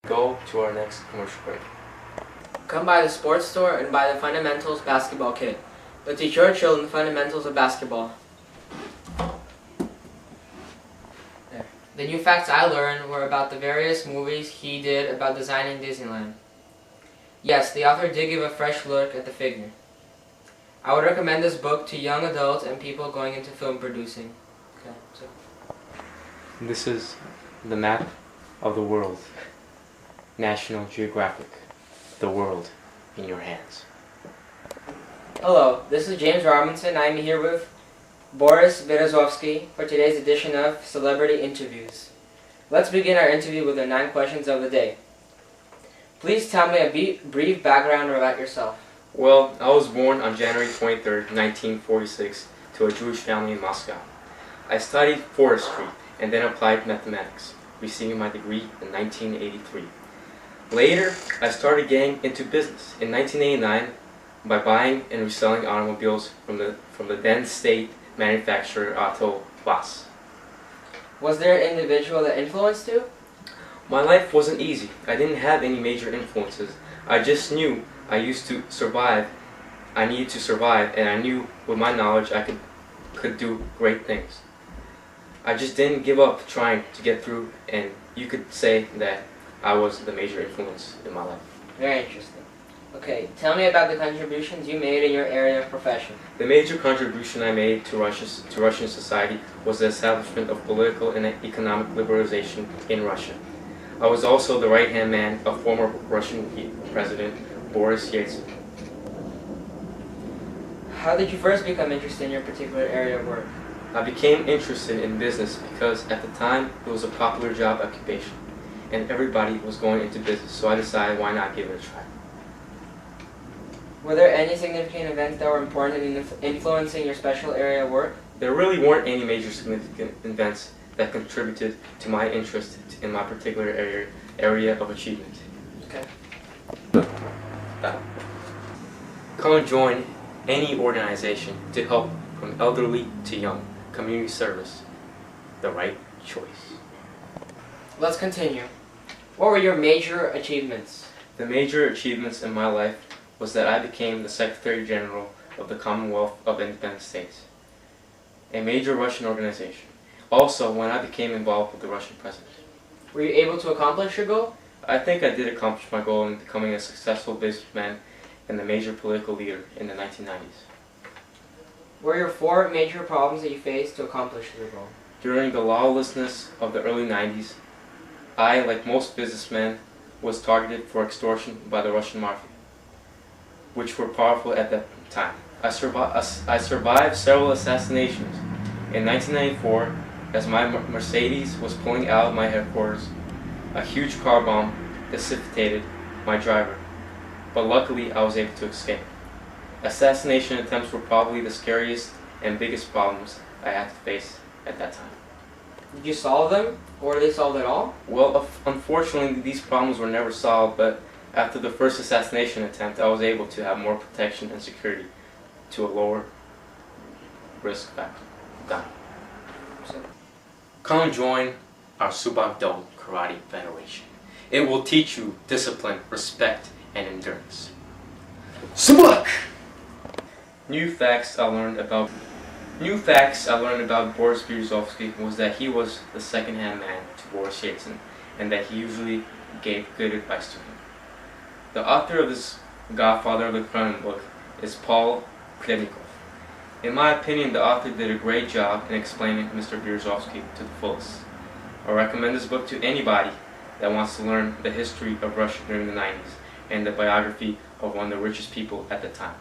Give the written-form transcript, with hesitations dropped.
Go to our next commercial break. Come by the sports store and buy the Fundamentals basketball kit. Let's teach your children the fundamentals of basketball. There. The new facts I learned were about the various movies he did about designing Disneyland. Yes, the author did give a fresh look at the figure. I would recommend this book to young adults and people going into film producing. Okay, so. This is the map of the world. National Geographic. The world in your hands. Hello, this is James Robinson. I'm here with Boris Berezovsky for today's edition of Celebrity Interviews. Let's begin our interview with the 9 questions of the day. Please tell me a brief background about yourself. Well, I was born on January 23rd, 1946 to a Jewish family in Moscow. I studied forestry and then applied mathematics, receiving my degree in 1983. Later, I started getting into business in 1989 by buying and reselling automobiles from the then state manufacturer Auto Vas. Was there an individual that influenced you? My life wasn't easy. I didn't have any major influences. I just knew I used to survive. I needed to survive, and I knew with my knowledge I could do great things. I just didn't give up trying to get through, and you could say that I was the major influence in my life. Very interesting. Okay, tell me about the contributions you made in your area of profession. The major contribution I made to Russian society was the establishment of political and economic liberalization in Russia. I was also the right-hand man of former Russian President Boris Yeltsin. How did you first become interested in your particular area of work? I became interested in business because at the time it was a popular job occupation and everybody was going into business, so I decided why not give it a try. Were there any significant events that were important in influencing your special area of work? There really weren't any major significant events that contributed to my interest in my particular area of achievement. Okay. Come and join any organization to help from elderly to young. Community service, the right choice. Let's continue. What were your major achievements? The major achievements in my life was that I became the Secretary General of the Commonwealth of Independent States, a major Russian organization. Also, when I became involved with the Russian president. Were you able to accomplish your goal? I think I did accomplish my goal in becoming a successful businessman and a major political leader in the 1990s. What were your 4 major problems that you faced to accomplish your goal? During the lawlessness of the early 90s, I, like most businessmen, was targeted for extortion by the Russian mafia, which were powerful at that time. I survived several assassinations. In 1994, as my Mercedes was pulling out of my headquarters, a huge car bomb decapitated my driver, but luckily I was able to escape. Assassination attempts were probably the scariest and biggest problems I had to face at that time. Did you solve them, or were they solved at all? Well, unfortunately, these problems were never solved, but after the first assassination attempt, I was able to have more protection and security to a lower risk factor. Done. Come and join our Subak-Do Karate Federation. It will teach you discipline, respect, and endurance. Subak! New facts I learned about Boris Berezovsky was that he was the second-hand man to Boris Yeltsin, and that he usually gave good advice to him. The author of this Godfather of the Kremlin book is Paul Klebnikov. In my opinion, the author did a great job in explaining Mr. Berezovsky to the fullest. I recommend this book to anybody that wants to learn the history of Russia during the 90s and the biography of one of the richest people at the time.